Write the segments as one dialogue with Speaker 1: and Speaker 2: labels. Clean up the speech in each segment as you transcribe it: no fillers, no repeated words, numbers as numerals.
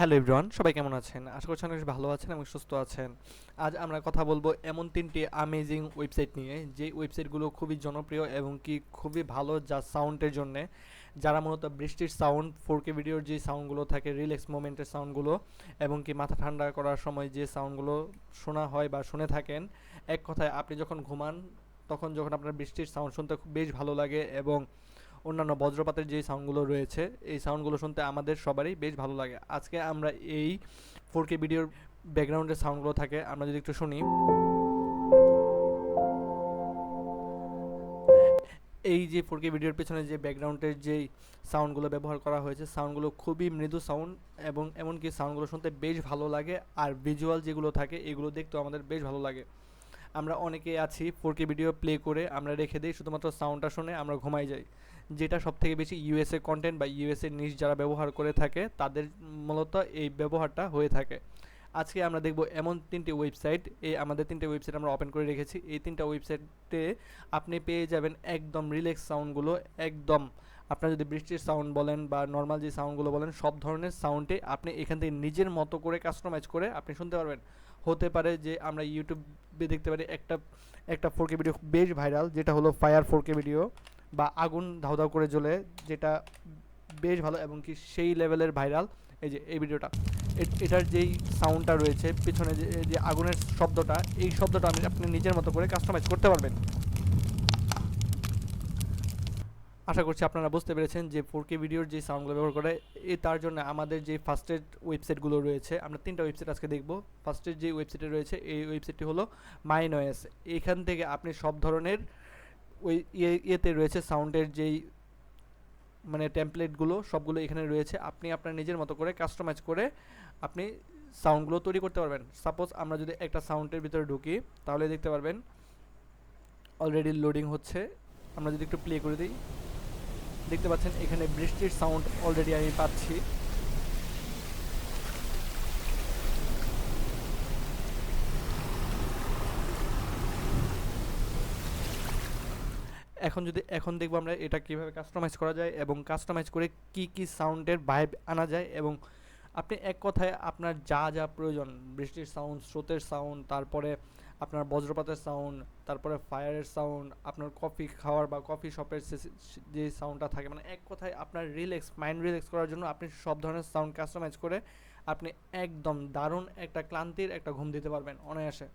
Speaker 1: Hello everyone, সবাই কেমন আছেন? আশা করছি অনেক ভালো আছেন এবং সুস্থ আছেন। আজ আমরা কথা বলবো এমন ৩টি অ্যামেজিং ওয়েবসাইট নিয়ে, যেই ওয়েবসাইটগুলো খুবই জনপ্রিয় এবং কি খুবই ভালো যা সাউন্ডের জন্যে। যারা মূলত বৃষ্টির সাউন্ড, 4K ভিডিওর যে সাউন্ডগুলো থাকে, রিল্যাক্স মোমেন্টের সাউন্ডগুলো এবং কি মাথা ঠান্ডা করার সময় যে সাউন্ডগুলো শোনা হয় বা শুনে থাকেন, এক কথায় আপনি যখন ঘুমান তখন যখন আপনার বৃষ্টির সাউন্ড শুনতে খুব বেশ ভালো লাগে এবং অন্যান্য বজ্রপাতের যে সাউন্ডগুলো রয়েছে এই সাউন্ডগুলো শুনতে আমাদের সবারই বেশ ভালো লাগে। আজকে আমরা এই 4K ভিডিওর ব্যাকগ্রাউন্ডের সাউন্ডগুলো থাকে, আমরা যদি একটু শুনি। এই যে 4K ভিডিওর পেছনে যে ব্যাকগ্রাউন্ডের যেই সাউন্ডগুলো ব্যবহার করা হয়েছে, সাউন্ডগুলো খুবই মৃদু সাউন্ড এবং এমনকি সাউন্ডগুলো শুনতে বেশ ভালো লাগে। আর ভিজুয়াল যেগুলো থাকে এগুলো দেখতেও আমাদের বেশ ভালো লাগে। আমরা অনেকেই আছি 4K ভিডিও প্লে করে আমরা রেখে দিই, শুধুমাত্র সাউন্ডটা শুনে আমরা ঘুমাই যাই। যেটা সবথেকে বেশি ইউএসএ কন্টেন্ট বা ইউএসএ নিশ যারা ব্যবহার করে থাকে তাদের মূলত এই ব্যবহারটা হয়ে থাকে। আজকে আমরা দেখব এমন 3টি ওয়েবসাইট, আমাদের 3টে ওয়েবসাইট আমরা ওপেন করে রেখেছি। এই 3টা ওয়েবসাইটে আপনি পেয়ে যাবেন একদম রিল্যাক্স সাউন্ডগুলো। একদম আপনার যদি বৃষ্টির সাউন্ড বলেন বা নর্মাল যে সাউন্ডগুলো বলেন, সব ধরনের সাউন্ডে আপনি এখান থেকে নিজের মতো করে কাস্টমাইজ করে আপনি শুনতে পারবেন। হতে পারে যে আমরা ইউটিউবে দেখতে পারি একটা একটা 4K ভিডিও বেশ ভাইরাল, যেটা হলো ফায়ার 4K ভিডিও বা আগুন ধাউ ধাউ করে জ্বলে, যেটা বেশ ভালো এবং কি সেই লেভেলের ভাইরাল। এই যে এই ভিডিওটা, এটার যেই সাউন্ডটা রয়েছে পিছনে, যে যে আগুনের শব্দটা, এই শব্দটা আপনি নিজের মতো করে কাস্টমাইজ করতে পারবেন। আশা করছি আপনারা বুঝতে পেরেছেন যে 4K ভিডিওর যে সাউন্ডগুলো ব্যবহার করে তার জন্য আমাদের যে ফার্স্টের ওয়েবসাইটগুলো রয়েছে, আমরা 3টা ওয়েবসাইট আজকে দেখব। ফার্স্টের যে ওয়েবসাইটে রয়েছে এই ওয়েবসাইটটি হলো মাইনয়েস। এখান থেকে আপনি সব ধরনের ওই ইয়েতে রয়েছে সাউন্ডের যেই মানে টেমপ্লেটগুলো সবগুলো এখানে রয়েছে। আপনি আপনার নিজের মতো করে কাস্টমাইজ করে আপনি সাউন্ডগুলো তৈরি করতে পারবেন। সাপোজ আমরা যদি একটা সাউন্ডের ভিতরে ঢুকি তাহলে দেখতে পারবেন অলরেডি লোডিং হচ্ছে। আমরা যদি একটু প্লে করে দিই, দেখতে পাচ্ছেন এখানে বৃষ্টির সাউন্ড অলরেডি আমি পাচ্ছি। এখন দেখবো আমরা এটা কিভাবে কাস্টমাইজ করা যায় এবং কাস্টমাইজ করে কি কি সাউন্ডের ভাইব আনা যায়। এবং আপনি এক কথায় আপনার যা যা প্রয়োজন, বৃষ্টির সাউন্ড, স্রোতের সাউন্ড, তারপরে আপনার বজ্রপাতের সাউন্ড, তারপরে ফায়ারের সাউন্ড, আপনার কফি খাওয়ার বা কফি শপের যে সাউন্ডটা থাকে, মানে এক কথায় আপনার রিল্যাক্স মাইন্ড রিল্যাক্স করার জন্য আপনি সব ধরনের সাউন্ড কাস্টমাইজ করে আপনি একদম দারুণ একটা ক্লান্তির একটা ঘুম দিতে পারবেন অনায়াসে।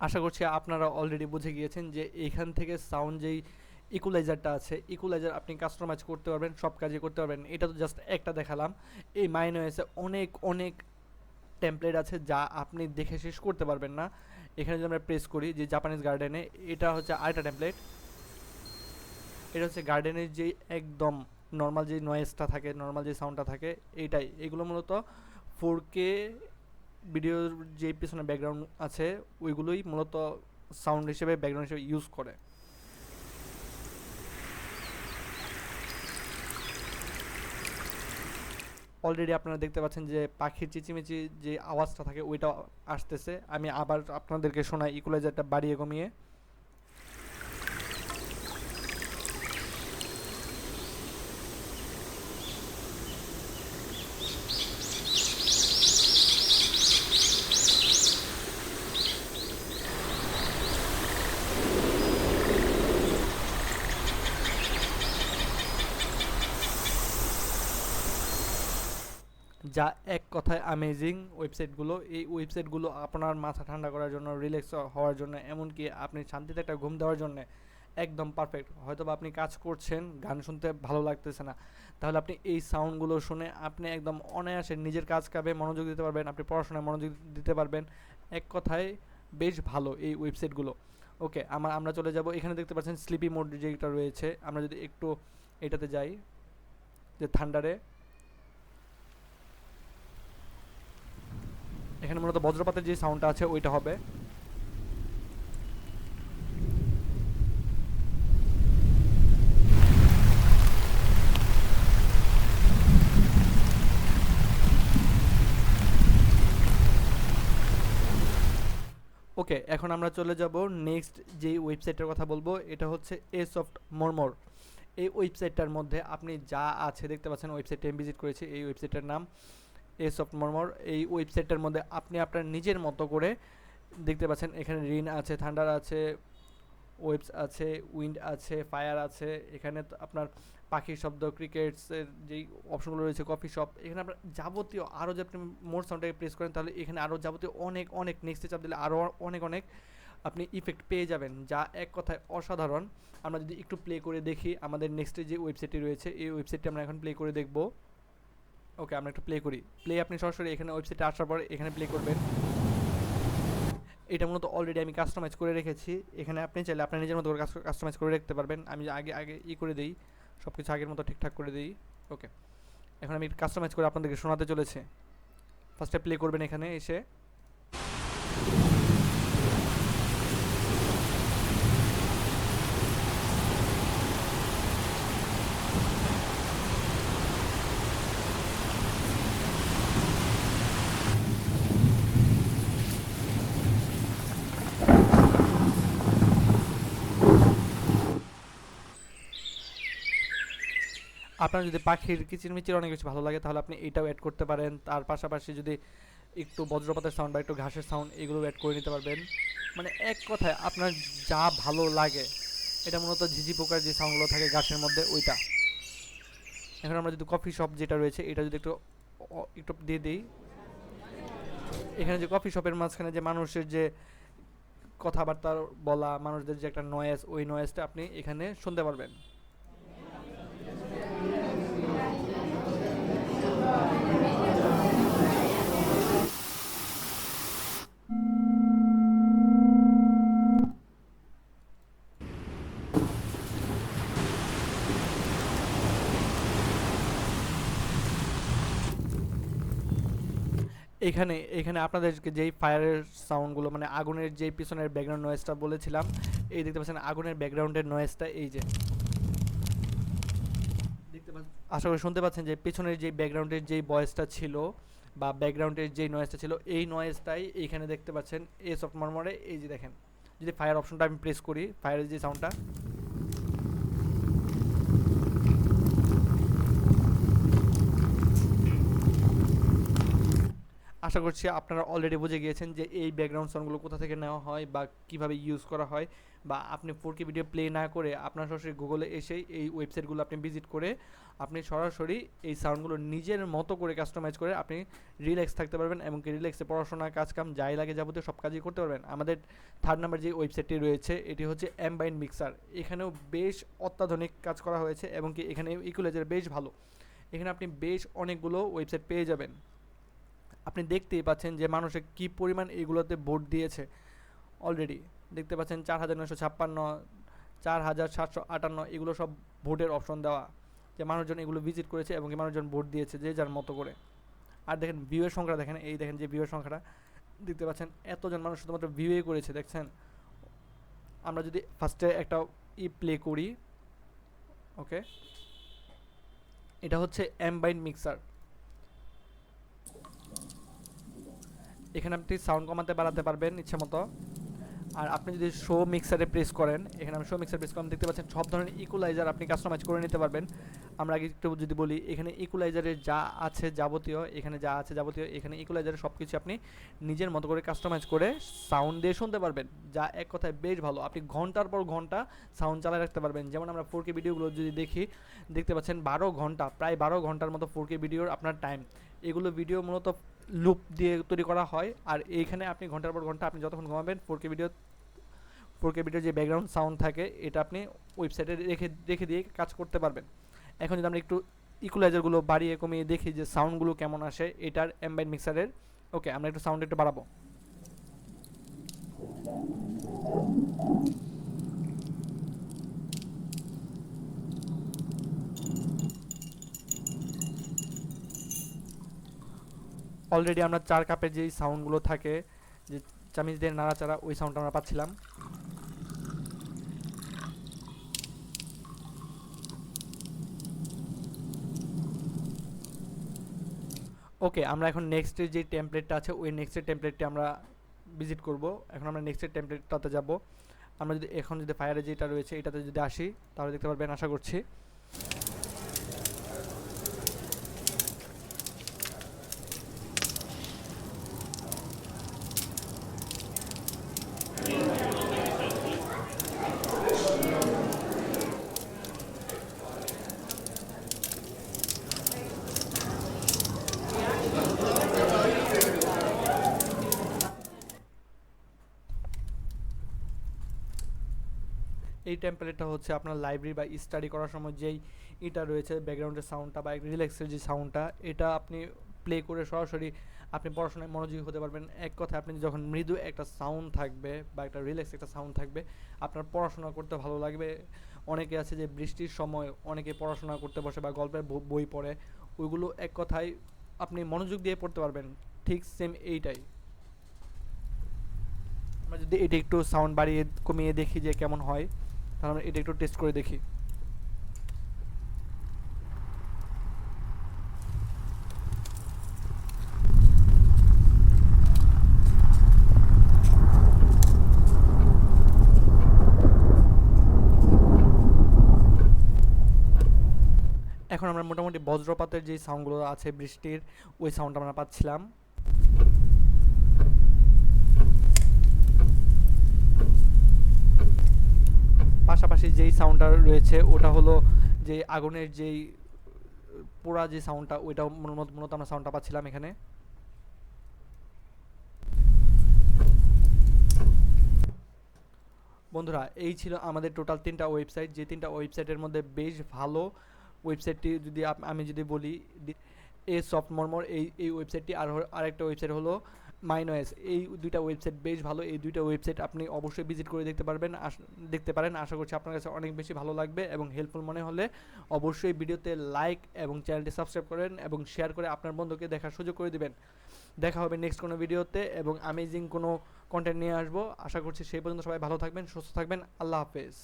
Speaker 1: আশা করছি আপনারা অলরেডি বুঝে গিয়েছেন যে এখান থেকে সাউন্ড যেই ইকুলাইজারটা আছে, ইকুলাইজার আপনি কাস্টমাইজ করতে পারবেন, সব কাজে করতে পারবেন। এটা তো জাস্ট একটা দেখালাম। এই মাইনয়েসে অনেক অনেক টেমপ্লেট আছে যা আপনি দেখে শেষ করতে পারবেন না। এখানে যদি আমরা প্রেস করি যে জাপানিজ গার্ডেনে, এটা হচ্ছে আরেকটা টেমপ্লেট। এটা হচ্ছে গার্ডেনের যে একদম নর্মাল যে নয়েজটা থাকে, নর্মাল যে সাউন্ডটা থাকে, এইটাই। এগুলো মূলত 4K ভিডিওর যে পিছনে ব্যাকগ্রাউন্ড আছে ওইগুলোই মূলত সাউন্ড হিসেবে ব্যাকগ্রাউন্ড হিসেবে ইউজ করে। অলরেডি আপনারা দেখতে পাচ্ছেন যে পাখির চিচিমিচি যে আওয়াজটা থাকে ওইটা আসতেছে। আমি আবার আপনাদেরকে শোনাই ইকুলাইজারটা বাড়িয়ে কমিয়ে। যা এক কথায় অ্যামেজিং ওয়েবসাইটগুলো। এই ওয়েবসাইটগুলো আপনার মাথা ঠান্ডা করার জন্য, রিল্যাক্স হওয়ার জন্য, এমনকি আপনি শান্তিতে একটা ঘুম দেওয়ার জন্য একদম পারফেক্ট। হয়তো বা আপনি কাজ করছেন, গান শুনতে ভালো লাগতেছে না, তাহলে আপনি এই সাউন্ডগুলো শুনে আপনি একদম অনায়াসে নিজের কাজ কাজে মনোযোগ দিতে পারবেন, আপনি পড়াশোনায় মনোযোগ দিতে পারবেন। এক কথায় বেশ ভালো এই ওয়েবসাইটগুলো। ওকে, আমরা চলে যাব। এখানে দেখতে পাচ্ছেন স্লিপি মোড যেটা রয়েছে, আমরা যদি একটু এটাতে যাই, যে থান্ডারে, এখানে মূলত বজ্রপাতের যে সাউন্ডটা আছে ওইটা হবে। ওকে, এখন আমরা চলে যাব নেক্সট যেই ওয়েবসাইটের কথা বলবো, এটা হচ্ছে এসফট মরমর। এই ওয়েবসাইটটার মধ্যে আপনি যা আছে দেখতে পাচ্ছেন, ওয়েবসাইটে আমি ভিজিট করেছি, এই ওয়েবসাইটটার নাম এসফট মরমর। এই ওয়েবসাইটটার মধ্যে আপনি আপনার নিজের মতো করে দেখতে পাচ্ছেন, এখানে রিন আছে, থান্ডার আছে, ওয়েবস আছে, উইন্ড আছে, ফায়ার আছে, এখানে আপনার পাখির শব্দ, ক্রিকেটসের যেই অপশনগুলো রয়েছে, কফি শপ, এখানে আপনার যাবতীয় আরও যে আপনি মোর সাউন্ডটাকে প্রেস করেন তাহলে এখানে আরও যাবতীয় অনেক অনেক নেক্সটে চাপ দিলে আরও অনেক অনেক আপনি ইফেক্ট পেয়ে যাবেন, যা এক কথায় অসাধারণ। আমরা যদি একটু প্লে করে দেখি আমাদের নেক্সটে যে ওয়েবসাইটটি রয়েছে, এই ওয়েবসাইটটি আমরা এখন প্লে করে দেখব। ওকে, আমরা একটু প্লে করি। প্লে আপনি সরাসরি এখানে ওয়েবসাইটে আসার পর এখানে প্লে করবেন। এটা মূলত অলরেডি আমি কাস্টমাইজ করে রেখেছি, এখানে আপনি চাইলে আপনার নিজের মতো করে কাস্টমাইজ করে রাখতে পারবেন। আমি আগে আগে করে দিই, সব কিছু আগের মতো ঠিকঠাক করে দিই। ওকে, এখন আমি কাস্টমাইজ করে আপনাদেরকে শোনাতে চলেছে। ফার্স্টে প্লে করবেন এখানে এসে। আপনার যদি পাখির কিচিরমিচির অনেক কিছু ভালো লাগে তাহলে আপনি এটাও অ্যাড করতে পারেন। তার পাশাপাশি যদি একটু বজ্রপাতের সাউন্ড বা একটু ঘাসের সাউন্ড, এগুলো অ্যাড করে নিতে পারবেন। মানে এক কথায় আপনার যা ভালো লাগে। এটা মূলত ঝিঝি পোকার যে সাউন্ডগুলো থাকে ঘাসের মধ্যে, ওইটা। এখন আমরা যদি কফি শপ যেটা রয়েছে এটা যদি একটু একটু দিয়ে দিই, এখানে যে কফি শপের মাঝখানে যে মানুষের যে কথাবার্তা বলা, মানুষদের যে একটা নয়েজ, ওই নয়েজটা আপনি এখানে শুনতে পারবেন। এখানে এখানে আপনাদেরকে যেই ফায়ারের সাউন্ডগুলো, মানে আগুনের যেই পিছনের ব্যাকগ্রাউন্ড নয়েজটা বলেছিলাম, এই দেখতে পাচ্ছেন আগুনের ব্যাকগ্রাউন্ডের নয়েজটা, এই যে দেখতে পাচ্ছেন, আশা করি শুনতে পাচ্ছেন যে পিছনের যে ব্যাকগ্রাউন্ডের যেই ভয়েসটা ছিল বা ব্যাকগ্রাউন্ডের যেই নয়েজটা ছিল, এই নয়েজটাই এইখানে দেখতে পাচ্ছেন এই সফট মরমরে। এই যে দেখেন, যদি ফায়ার অপশনটা আমি প্রেস করি, ফায়ারের যে সাউন্ডটা, আশা করছি আপনারা অলরেডি বুঝে গিয়েছেন যে এই ব্যাকগ্রাউন্ড সাউন্ডগুলো কোথা থেকে নেওয়া হয় বা কিভাবে ইউজ করা হয়। বা আপনি 4K ভিডিও প্লে না করে আপনার সরাসরি গুগলে এসেই এই ওয়েবসাইটগুলো আপনি ভিজিট করে আপনি সরাসরি এই সাউন্ডগুলো নিজের মতো করে কাস্টমাইজ করে আপনি রিল্যাক্স থাকতে পারবেন, এবং কি রিল্যাক্সে পড়াশোনা, কাজকাম যাই লাগে যাবতীয় সব কাজই করতে পারবেন। আমাদের 3 নাম্বার যে ওয়েবসাইটটি রয়েছে এটি হচ্ছে অ্যাম্বাইন মিক্সার। এখানেও বেশ অত্যাধুনিক কাজ করা হয়েছে, এবং কি এখানে ইকুয়ালাইজার বেশ ভালো। এখানে আপনি বেশ অনেকগুলো ওয়েবসাইট পেয়ে যাবেন। আপনি দেখতেই পাচ্ছেন যে মানুষে কি পরিমাণ এগুলোতে ভোট দিয়েছে। অলরেডি দেখতে পাচ্ছেন 4956, 4758, এগুলো সব ভোটের অপশন দেওয়া, যে মানুষজন এগুলো ভিজিট করেছে এবং মানুষজন ভোট দিয়েছে যে যার মতো করে। আর দেখেন ভিউয়ের সংখ্যা দেখেন, এই দেখেন যে ভিউয়ের সংখ্যাটা দেখতে পাচ্ছেন, এতজন মানুষ শুধুমাত্র ভিউই করেছে, দেখছেন। আমরা যদি ফার্স্টে একটা প্লে করি, ওকে, এটা হচ্ছে অ্যাম্বাইন মিক্সার। এখানে আপনি সাউন্ড কমাতে বাড়াতে পারবেন ইচ্ছা মতো। আর আপনি যদি শো মিক্সারে প্রেস করেন, এখানে আমি শো মিক্সার প্রেস করেন, দেখতে পাচ্ছেন সব ধরনের ইকুয়ালাইজার আপনি কাস্টমাইজ করে নিতে পারবেন। আমরা আগে একটু যদি বলি, এখানে ইকুয়ালাইজারের যা আছে যাবতীয়, এখানে যা আছে যাবতীয়, এখানে ইকুয়ালাইজারের সব কিছু আপনি নিজের মতো করে কাস্টমাইজ করে সাউন্ড দিয়ে শুনতে পারবেন, যা এক কথায় বেশ ভালো। আপনি ঘন্টার পর ঘন্টা সাউন্ড চালিয়ে রাখতে পারবেন। যেমন আমরা 4K ভিডিওগুলো যদি দেখি, দেখতে পাচ্ছেন 12 ঘন্টা, প্রায় 12 ঘন্টার মতো 4K ভিডিওর আপনার টাইম। এগুলো ভিডিও মূলত লুপ দিয়ে তৈরি করা হয়, আর এইখানে আপনি ঘন্টার পর ঘন্টা আপনি যতক্ষণ ঘুমাবেন 4K ভিডিও যে ব্যাকগ্রাউন্ড সাউন্ড থাকে এটা আপনি ওয়েবসাইটে রেখে দিয়ে কাজ করতে পারবেন। এখন যদি আমরা একটু ইকুয়ালাইজারগুলো বাড়িয়ে কমিয়ে দেখি যে সাউন্ডগুলো কেমন আসে এটার অ্যাম্বাইন মিক্সারের। ওকে, আমরা একটু সাউন্ড একটু বাড়াবো। অলরেডি আমরা 4 কাপের যেই সাউন্ডগুলো থাকে, যে চামিচ দিয়ে নাড়াচাড়া, ওই সাউন্ডটা আমরা পাচ্ছিলাম। ওকে, আমরা এখন নেক্সটের যে টেমপ্লেটটা আছে ওই নেক্সটের টেমপ্লেটটি আমরা ভিজিট করব। এখন আমরা নেক্সটের টেমপ্লেটটাতে যাব। আমরা যদি এখন যদি ফায়ারে যেটা রয়েছে এটাতে যদি আসি তাহলে দেখতে পারবেন আশা করছি। এই টেম্পলেটটা হচ্ছে আপনার লাইব্রেরি বা স্টাডি করার সময় যেই এটা রয়েছে ব্যাকগ্রাউন্ডের সাউন্ডটা বা রিল্যাক্সের যে সাউন্ডটা, এটা আপনি প্লে করে সরাসরি আপনি পড়াশোনায় মনোযোগী হতে পারবেন। এক কথায় আপনি যখন মৃদু একটা সাউন্ড থাকবে বা একটা রিল্যাক্স একটা সাউন্ড থাকবে, আপনার পড়াশোনা করতে ভালো লাগবে। অনেকে আছে যে বৃষ্টির সময় অনেকে পড়াশোনা করতে বসে বা গল্পের বই পড়ে, ওইগুলো এক কথায় আপনি মনোযোগ দিয়ে পড়তে পারবেন। ঠিক সেম এইটাই। আমরা যদি এটা একটু সাউন্ড বাড়িয়ে কমিয়ে দেখি যে কেমন হয়, তাহলে আমরা এটা একটু টেস্ট করে দেখি। এখন আমরা মোটামুটি বজ্রপাতের যে সাউন্ডগুলো আছে বৃষ্টির, ওই সাউন্ড আমরা পাচ্ছিলাম। পাশাপাশি যেই সাউন্ডটা রয়েছে ওটা হলো যে আগুনের যেই পোড়া যে সাউন্ডটা, ওইটাও মূলত আমরা সাউন্ডটা পাচ্ছিলাম এখানে। বন্ধুরা, এই ছিল আমাদের টোটাল 3টা ওয়েবসাইট। যে 3টা ওয়েবসাইটের মধ্যে বেশ ভালো ওয়েবসাইটটি যদি আমি যদি বলি এ সফট মর্মর, এই ওয়েবসাইটটি, আর আরেকটা ওয়েবসাইট হলো মাইনয়েস। এই দুইটা ওয়েবসাইট বেশ ভালো। এই দুইটা ওয়েবসাইট আপনি অবশ্যই ভিজিট করে দেখতে পারেন। আশা করছি আপনার কাছে অনেক বেশি ভালো লাগবে এবং হেল্পফুল মনে হলে অবশ্যই ভিডিওতে লাইক এবং চ্যানেলটি সাবস্ক্রাইব করেন এবং শেয়ার করে আপনার বন্ধুকে দেখার সুযোগ করে দিবেন। দেখা হবে নেক্সট কোনো ভিডিওতে এবং অ্যামেজিং কোনো কন্টেন্ট নিয়ে আসবো। আশা করছি সেই পর্যন্ত সবাই ভালো থাকবেন, সুস্থ থাকবেন। আল্লাহ হাফেজ।